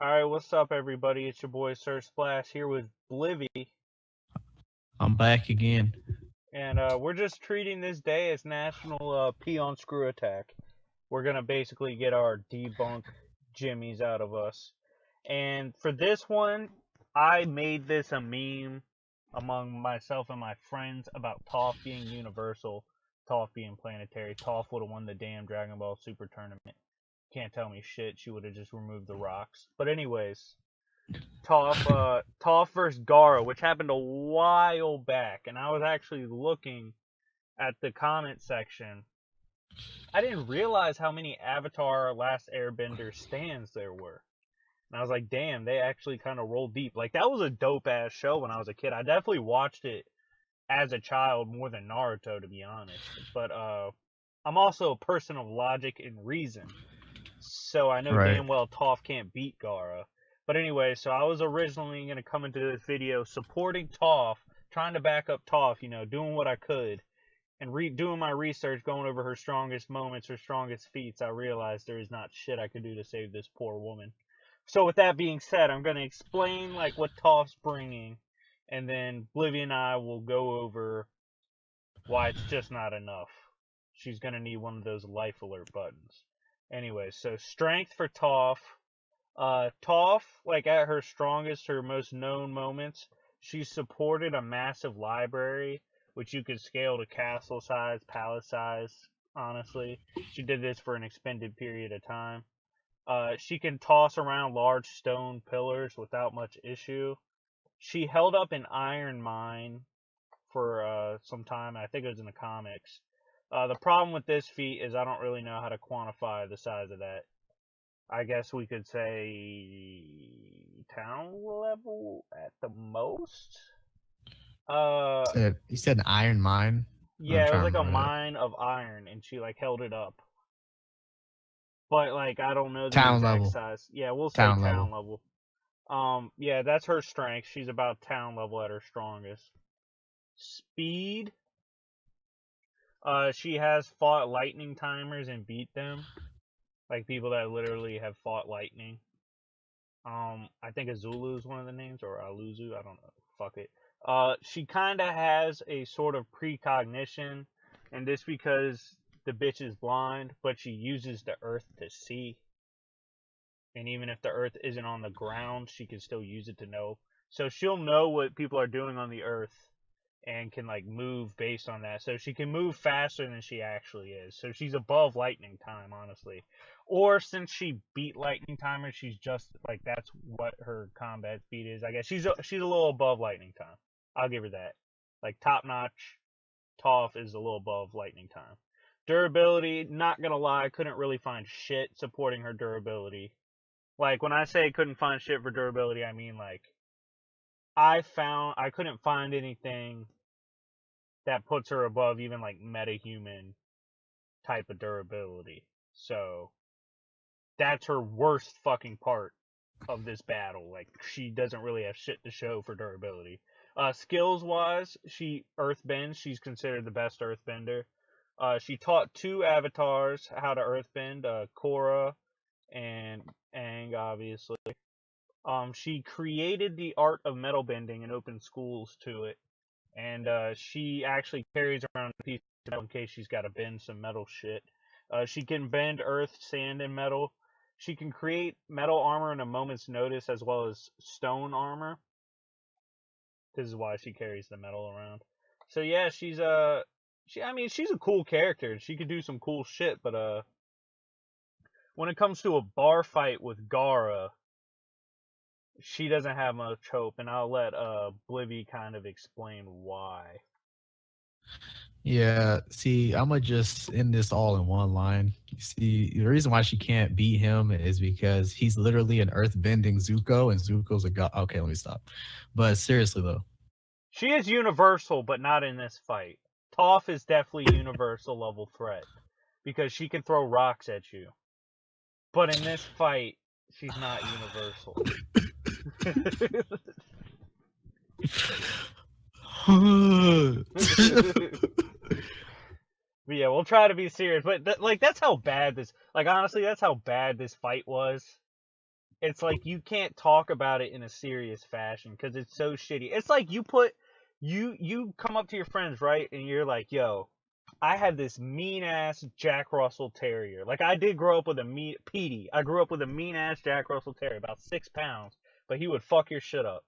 Alright, what's up, everybody? It's your boy Sir Splash here with Blivy, I'm back again. and we're just treating this day as National Pee on Screw Attack. We're gonna basically get our debunk jimmies out of us. And for this one, I made this a meme among myself and my friends about Toph being universal, Toph being planetary. Toph would have won the damn Dragon Ball Super Tournament. Can't tell me shit, she would have just removed the rocks. But anyways, Toph versus Gaara, which happened a while back, and I was actually looking at the comment section. I didn't realize how many Avatar Last Airbender stands there were. And I was like, damn, they actually kind of rolled deep. Like, that was a dope ass show when I was a kid. I definitely watched it as a child more than Naruto, to be honest. But I'm also a person of logic and reason. So I know Right. damn well Toph can't beat Gaara. But anyway, so I was originally going to come into this video supporting Toph, trying to back up Toph, doing what I could, and doing my research, going over her strongest moments, her strongest feats. I realized there is not shit I could do to save this poor woman. So with that being said, I'm going to explain like what Toph's bringing, and then Blivy and I will go over why it's just not enough. She's going to need one of those life alert buttons. Anyway, so strength for Toph. Toph, like at her strongest, her most known moments, she supported a massive library, which you could scale to castle size, palace size, honestly. She did this for an extended period of time. She can toss around large stone pillars without much issue. She held up an iron mine for some time. I think it was in the comics. The problem with this feat is I don't really know how to quantify the size of that. I guess we could say town level at the most. Uh, You said an iron mine. I'm yeah, it was trying like to a remember that. mine of iron, and she like held it up. But like I don't know the Town exact level. size. Yeah, we'll say Town town level. level. Yeah, that's her strength. She's about town level at her strongest. Speed. She has fought lightning timers and beat them. Like people that literally have fought lightning. I think Azulu is one of the names, or Aluzu. I don't know. Fuck it. She kind of has a sort of precognition, and this because the bitch is blind, but she uses the earth to see. And even if the earth isn't on the ground, she can still use it to know. So she'll know what people are doing on the earth and can like move based on that. So she can move faster than she actually is. So she's above lightning time, honestly. Or since she beat lightning timer, she's just like that's what her combat speed is. I guess she's a little above lightning time. I'll give her that. Like top notch, Toph is a little above lightning time. Durability, not gonna lie, I couldn't really find shit supporting her durability. Like when I say couldn't find shit for durability, I mean like I couldn't find anything that puts her above even like metahuman type of durability. So that's her worst fucking part of this battle. Like she doesn't really have shit to show for durability. Skills wise, she earthbends. She's considered the best earthbender. She taught two avatars how to earthbend, Korra and Aang, obviously. She created the art of metal bending and opened schools to it. And she actually carries around a piece of metal in case she's got to bend some metal shit. She can bend earth, sand, and metal. She can create metal armor in a moment's notice as well as stone armor. This is why she carries the metal around. So yeah, she's she's a cool character. She could do some cool shit, but when it comes to a bar fight with Gaara, she doesn't have much hope, and I'll let Blivy kind of explain why. Yeah. See, I'm gonna just end this all in one line. You see, the reason why she can't beat him is because he's literally an earth-bending Zuko, and Zuko's a god. Okay, let me stop. But seriously though, She is universal, but not in this fight. Toph is definitely universal level threat because she can throw rocks at you. But in this fight, she's not universal. But yeah, we'll try to be serious. But like that's how bad this. Like honestly, that's how bad this fight was. it's like you can't talk about it in a serious fashion because it's so shitty. It's like you come up to your friends, right, and you're like, yo, I have this mean ass Jack Russell Terrier. Like I did grow up with a Petey. I grew up with a mean ass Jack Russell Terrier, about 6 pounds, but he would fuck your shit up.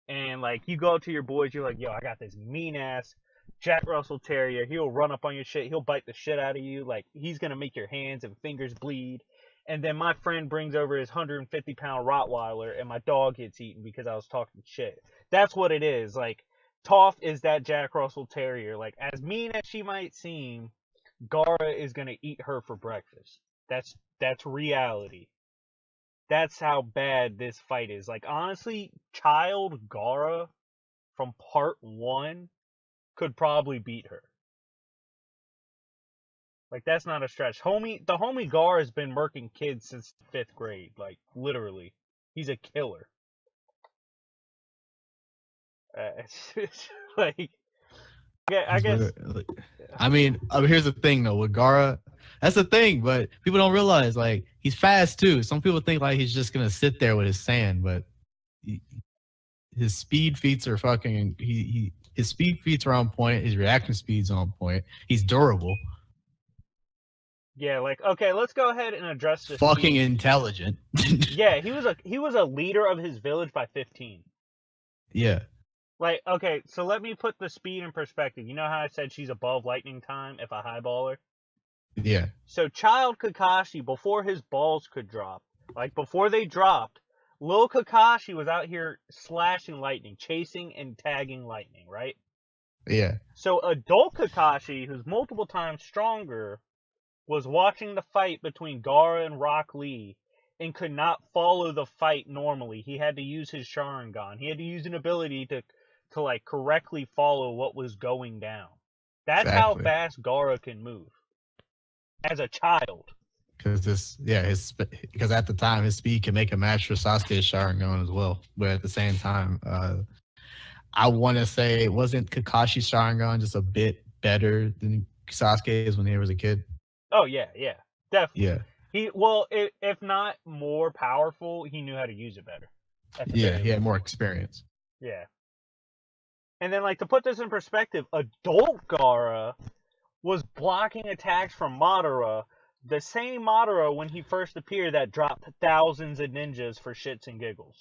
And like you go up to your boys, you're like, yo, I got this mean ass Jack Russell Terrier. He'll run up on your shit. He'll bite the shit out of you. Like he's gonna make your hands and fingers bleed. And then my friend brings over his 150-pound Rottweiler, and my dog gets eaten because I was talking shit. That's what it is. Like Toph is that Jack Russell Terrier. Like as mean as she might seem, Gaara is gonna eat her for breakfast. That's reality. That's how bad this fight is. Like honestly, child Gaara from part 1 could probably beat her. Like that's not a stretch. The homie Gaara has been murking kids since 5th grade. Like literally, he's a killer. It's like, yeah, I guess. I mean, here's the thing though with Gaara. That's the thing, but people don't realize like he's fast too. Some people think like he's just gonna sit there with his sand, but his speed feats are fucking. His speed feats are on point. His reaction speed's on point. He's durable. Yeah, like okay, let's go ahead and address this. Fucking intelligent. Yeah, he was a leader of his village by 15. Yeah. Like okay, so let me put the speed in perspective. You know how I said she's above lightning time if I highball her? Yeah. So child Kakashi, before his balls could drop, like before they dropped, Lil Kakashi was out here slashing lightning, chasing and tagging lightning, right? Yeah. So adult Kakashi, who's multiple times stronger, was watching the fight between Gaara and Rock Lee and could not follow the fight normally. He had to use his Sharingan. He had to use an ability to like correctly follow what was going down. That's how fast Gaara can move as a child. Because at the time his speed can make a match for Sasuke's Sharingan as well. But at the same time, I want to say wasn't Kakashi's Sharingan just a bit better than Sasuke's when he was a kid? Oh yeah, definitely. Yeah. If not more powerful, he knew how to use it better. Yeah, he had more experience. Yeah. And then, like, to put this in perspective, adult Gaara was blocking attacks from Madara, the same Madara when he first appeared that dropped thousands of ninjas for shits and giggles.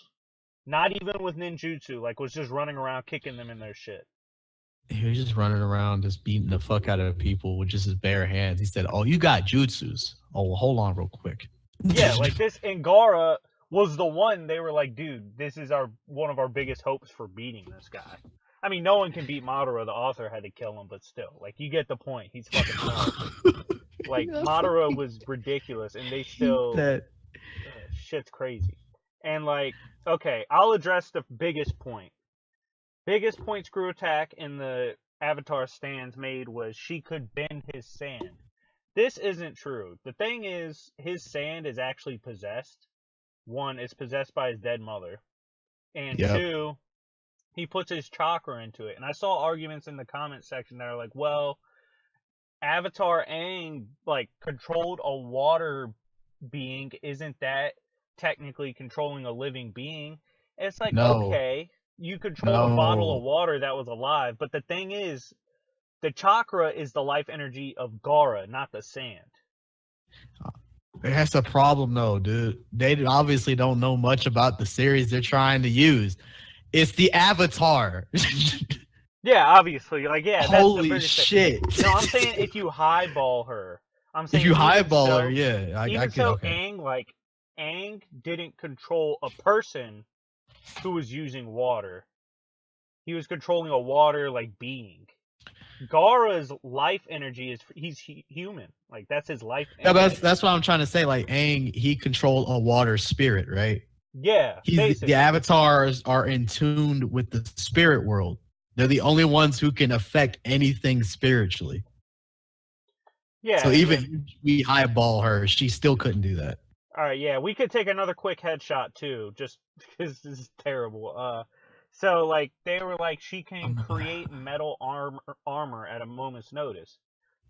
Not even with ninjutsu, like, was just running around kicking them in their shit. He was just running around, just beating the fuck out of people with just his bare hands. He said, "Oh, you got jutsus. Oh, well, hold on real quick." Yeah, like this, and Gaara was the one they were like, dude, this is one of our biggest hopes for beating this guy. I mean, no one can beat Madara. The author had to kill him, but still, like, you get the point. He's fucking powerful. Like, Madara was ridiculous, and they still... shit's crazy. And, like, okay, I'll address the biggest point. Biggest point Screw Attack in the Avatar stands made was she could bend his sand. This isn't true. The thing is, his sand is actually possessed. One, it's possessed by his dead mother. And two, he puts his chakra into it. And I saw arguments in the comment section that are like, well, Avatar Aang, like, controlled a water being. Isn't that technically controlling a living being? It's like, okay, you control a bottle of water that was alive. But the thing is, the chakra is the life energy of Gaara, not the sand. That's a problem, though, dude. They obviously don't know much about the series they're trying to use. It's the Avatar. Yeah, obviously. Like, yeah. Holy that's shit. No, I'm saying if you highball her. I'm saying if you highball her, yeah. Aang didn't control a person who was using water. He was controlling a water, like, being. Gaara's life energy is he's human. Like, that's his life energy. Yeah, that's what I'm trying to say. Like, Aang, he controlled a water spirit, right? Yeah. The avatars are in tune with the spirit world. They're the only ones who can affect anything spiritually. Yeah. So even if we highball her, she still couldn't do that. All right, yeah. We could take another quick headshot, too, just because this is terrible. So, like, they were like, she can create metal armor at a moment's notice.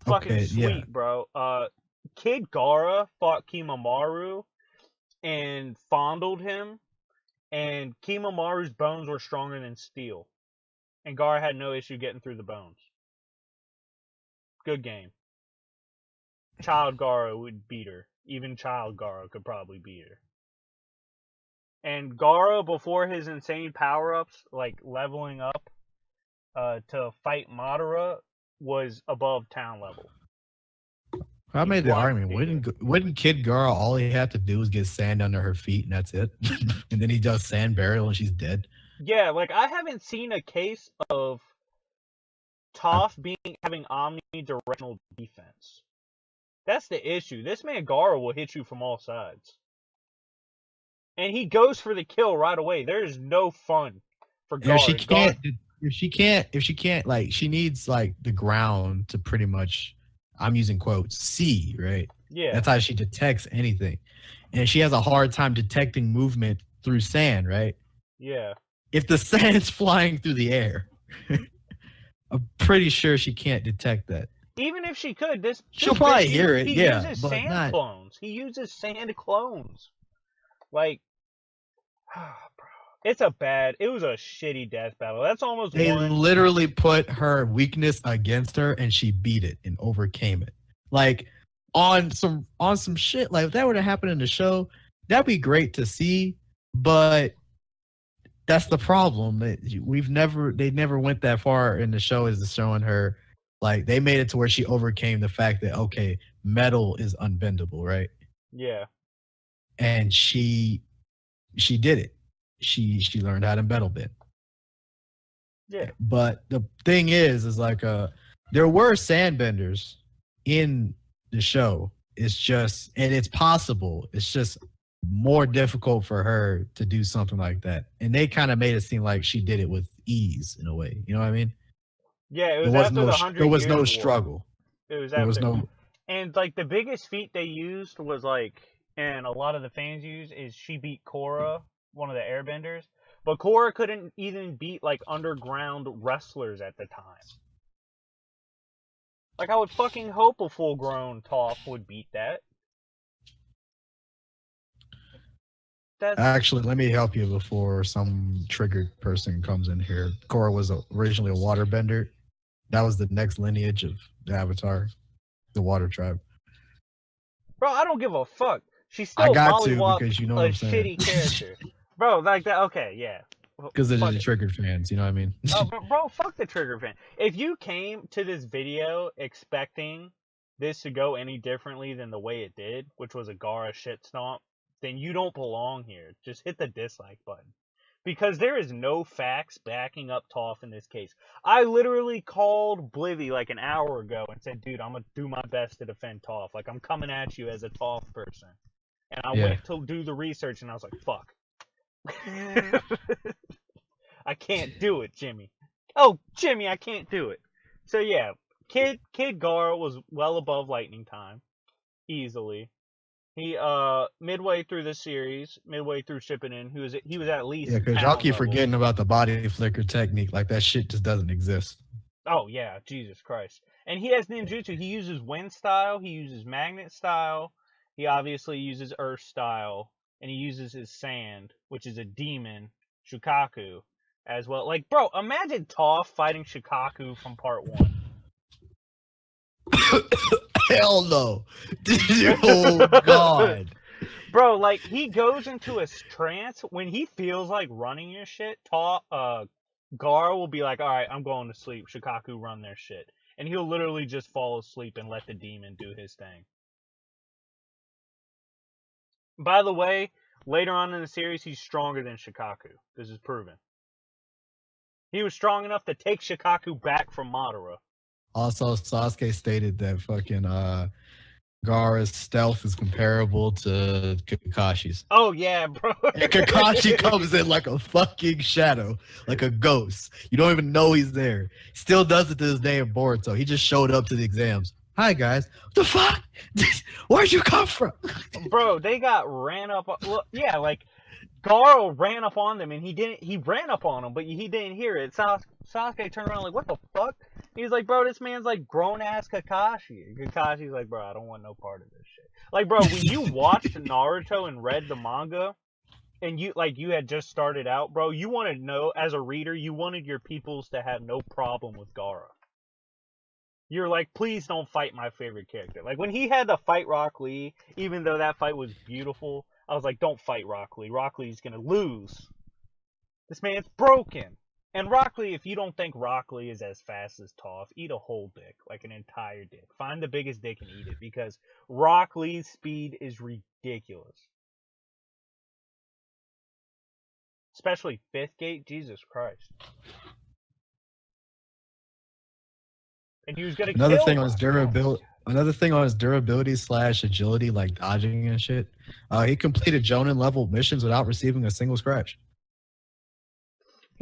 Fucking sweet, bro. Kid Gaara fought Kimamaru, and fondled him, and Kimamaru's bones were stronger than steel. And Gaara had no issue getting through the bones. Good game. Child Gaara would beat her. Even Child Gaara could probably beat her. And Gaara, before his insane power-ups, like leveling up to fight Madara, was above town level. I made the argument. Wouldn't Kid Gaara, all he had to do was get sand under her feet and that's it? And then he does sand burial and she's dead? Yeah, like I haven't seen a case of Toph having omnidirectional defense. That's the issue. This man Gaara will hit you from all sides. And he goes for the kill right away. There is no fun for Gaara. If she can't, like, she needs, like, the ground to pretty much, I'm using quotes, see, right? Yeah. That's how she detects anything. And she has a hard time detecting movement through sand, right? Yeah. If the sand's flying through the air, I'm pretty sure she can't detect that. Even if she could, she'll probably hear it. He uses sand clones. He uses sand clones. Like, bro, it was a shitty death battle. That's almost they literally put her weakness against her and she beat it and overcame it. Like on some shit, like if that were to happen in the show, that'd be great to see, but that's the problem. They never went that far in the show as showing her, like they made it to where she overcame the fact that, okay, metal is unbendable, right? Yeah. And she did it. She learned how to metal bend. Yeah. But the thing is like there were sandbenders in the show. It's just, and it's possible. It's just more difficult for her to do something like that. And they kind of made it seem like she did it with ease in a way. You know what I mean? Yeah, it was after the 100 There was years no war. struggle. It was after. There was no. And like the biggest feat they used was like, and a lot of the fans use, is she beat Korra, one of the airbenders. But Korra couldn't even beat like underground wrestlers at the time. Like I would fucking hope a full-grown Toph would beat that. Actually, let me help you before some triggered person comes in here. Korra was originally a waterbender. That was the next lineage of the Avatar, the Water Tribe. Bro, I don't give a fuck. She's still because you know what I'm saying. Shitty character. Bro, like that. Okay, yeah. Because they're just triggered fans, you know what I mean? Bro, fuck the trigger fan. If you came to this video expecting this to go any differently than the way it did, which was a Gaara shit stomp, then you don't belong here. Just hit the dislike button. Because there is no facts backing up Toph in this case. I literally called Blivy like an hour ago and said, dude, I'm going to do my best to defend Toph. Like, I'm coming at you as a Toph person. And I went to do the research and I was like, fuck. I can't do it, Jimmy. Oh, Jimmy, I can't do it. So yeah, Kid Gaara was well above lightning time. Easily. He midway through the series, midway through Shippuden, he was at least. Yeah, because y'all keep forgetting about the body flicker technique. Like that shit just doesn't exist. Oh yeah, Jesus Christ. And he has ninjutsu. He uses wind style, he uses magnet style, he obviously uses earth style, and he uses his sand, which is a demon, Shukaku, as well. Like, bro, imagine Toph fighting Shukaku from part 1. Hell no. Oh, God. Bro, like, he goes into a trance when he feels like running your shit. Gaara will be like, alright, I'm going to sleep. Shukaku run their shit. And he'll literally just fall asleep and let the demon do his thing. By the way, later on in the series, he's stronger than Shukaku. This is proven. He was strong enough to take Shukaku back from Madara. Also, Sasuke stated that fucking Gaara's stealth is comparable to Kakashi's. Oh, yeah, bro. And Kakashi comes in like a fucking shadow, like a ghost. You don't even know he's there. Still does it to this day in Boruto. He just showed up to the exams. Hi, guys. What the fuck? Where'd you come from? Bro, they got ran up. Well, yeah, like, Gaara ran up on them, and he ran up on him, but he didn't hear it. Sasuke turned around like, what the fuck? He's like, bro, this man's like grown ass Kakashi. Kakashi's like, bro, I don't want no part of this shit. Like, bro, when you watched Naruto and read the manga, and you had just started out, bro, you wanted to know, as a reader, you wanted your peoples to have no problem with Gaara. You're like, please don't fight my favorite character. Like, when he had to fight Rock Lee, even though that fight was beautiful, I was like, don't fight Rock Lee. Rock Lee's gonna lose. This man's broken. And Rock Lee, if you don't think Rock Lee is as fast as Toph, eat a whole dick. Like an entire dick. Find the biggest dick and eat it. Because Rock Lee's speed is ridiculous. Especially 5th gate. Jesus Christ. And he was gonna Another kill thing on Rock. his durability. Another thing on his durability / agility, like dodging and shit. He completed Jonin level missions without receiving a single scratch.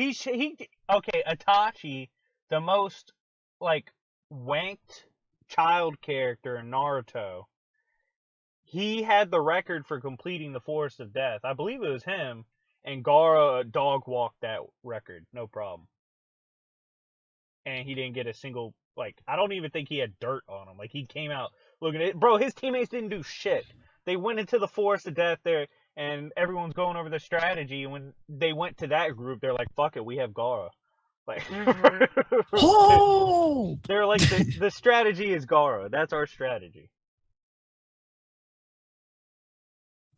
Okay, Itachi, the most like wanked child character in Naruto. He had the record for completing the Forest of Death. I believe it was him, and Gaara dog walked that record, no problem. And he didn't get a single, like, I don't even think he had dirt on him. Like, he came out looking at it. Bro, his teammates didn't do shit. They went into the Forest of Death there, and everyone's going over their strategy. And when they went to that group, they're like, fuck it, we have Gaara. Like, Oh! they're like, the strategy is Gaara. That's our strategy.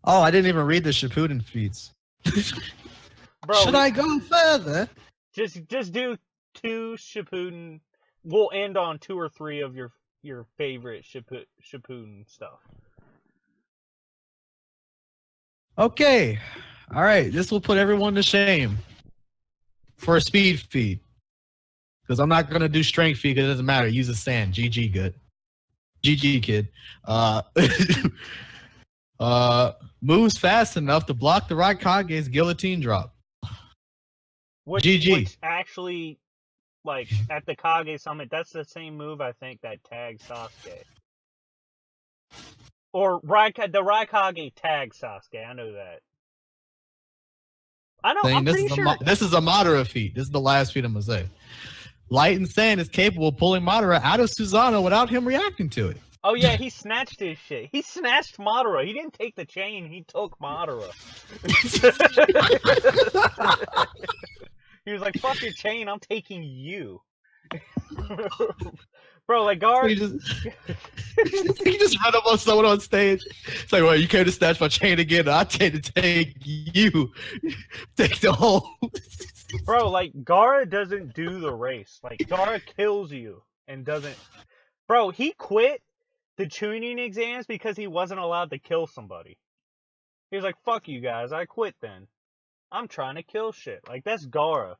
Oh, I didn't even read the Shippuden feats. Bro, Should I go further? Just do 2 Shippuden. We'll end on 2 or 3 of your favorite Shippuden stuff. Okay. All right. This will put everyone to shame for a speed feed. Because I'm not going to do strength feed because it doesn't matter. Use a sand. GG good. GG kid. Moves fast enough to block the Raikage's guillotine drop. GG. Which actually, like, at the Kage Summit, that's the same move, I think, that tagged Sasuke. Or the Raikage tagged Sasuke, I know that. I know, I'm pretty sure... This is a Madara feat. This is the last feat I'm going to say. Light and Sand is capable of pulling Madara out of Susanoo without him reacting to it. Oh yeah, he snatched his shit. He snatched Madara. He didn't take the chain, he took Madara. He was like, fuck your chain, I'm taking you. Bro, like, Gaara... He just run up on someone on stage. It's like, well, you came to snatch my chain again. I came to take you. Take the whole... Bro, like, Gaara doesn't do the race. Like, Gaara kills you and doesn't... Bro, he quit the tuning exams because he wasn't allowed to kill somebody. He was like, fuck you guys, I quit then. I'm trying to kill shit. Like, that's Gaara.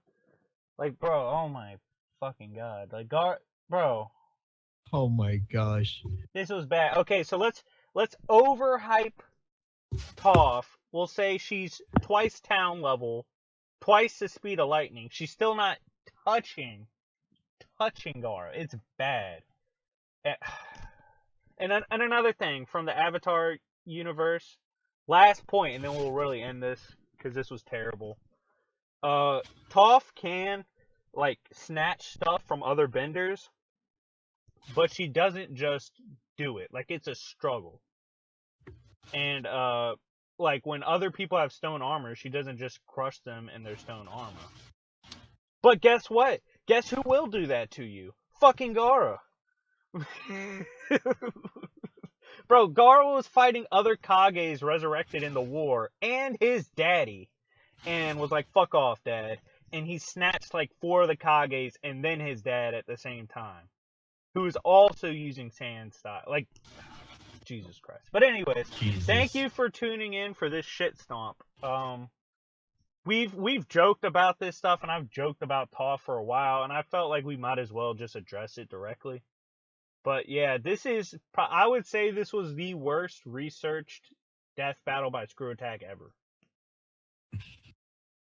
Like, bro, oh my fucking god. Like, Gaara... Bro... Oh my gosh. This was bad. Okay, so let's overhype Toph. We'll say she's twice town level, twice the speed of lightning. She's still not touching Gaara. It's bad. And another thing from the Avatar universe, last point, and then we'll really end this because this was terrible. Toph can like snatch stuff from other benders, but she doesn't just do it. Like, it's a struggle. And, like, when other people have stone armor, she doesn't just crush them in their stone armor. But guess what? Guess who will do that to you? Fucking Gaara. Bro, Gaara was fighting other Kages resurrected in the war, and his daddy. And was like, fuck off, dad. And he snatched, like, 4 of the Kages, and then his dad at the same time. Who is also using sand style. Like, Jesus Christ. But anyways, Thank you for tuning in for this shit stomp. We've joked about this stuff, and I've joked about Toph for a while, and I felt like we might as well just address it directly. But yeah, I would say this was the worst researched death battle by Screw Attack ever.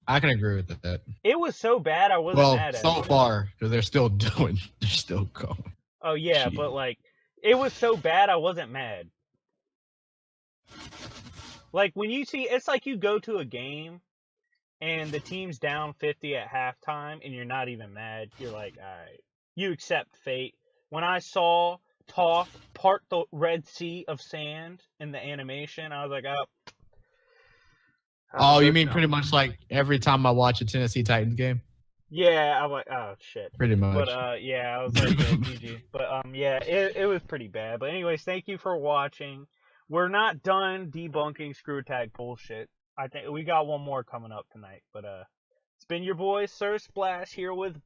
I can agree with that. It was so bad I wasn't mad at it. Well, so far, because they're still going. They're still going. Oh yeah, but like, it was so bad I wasn't mad. Like, when you see, it's like you go to a game, and the team's down 50 at halftime, and you're not even mad. You're like, alright, You accept fate. When I saw Toph part the Red Sea of sand in the animation, I was like, Oh, you mean pretty much like every time I watch a Tennessee Titans game? yeah, I'm like, oh shit. Pretty much. But yeah, I was like, yeah, GG. But yeah, it was pretty bad. But anyways, thank you for watching. We're not done debunking screw tag bullshit. I think we got one more coming up tonight. But it's been your boy Sir Splash here with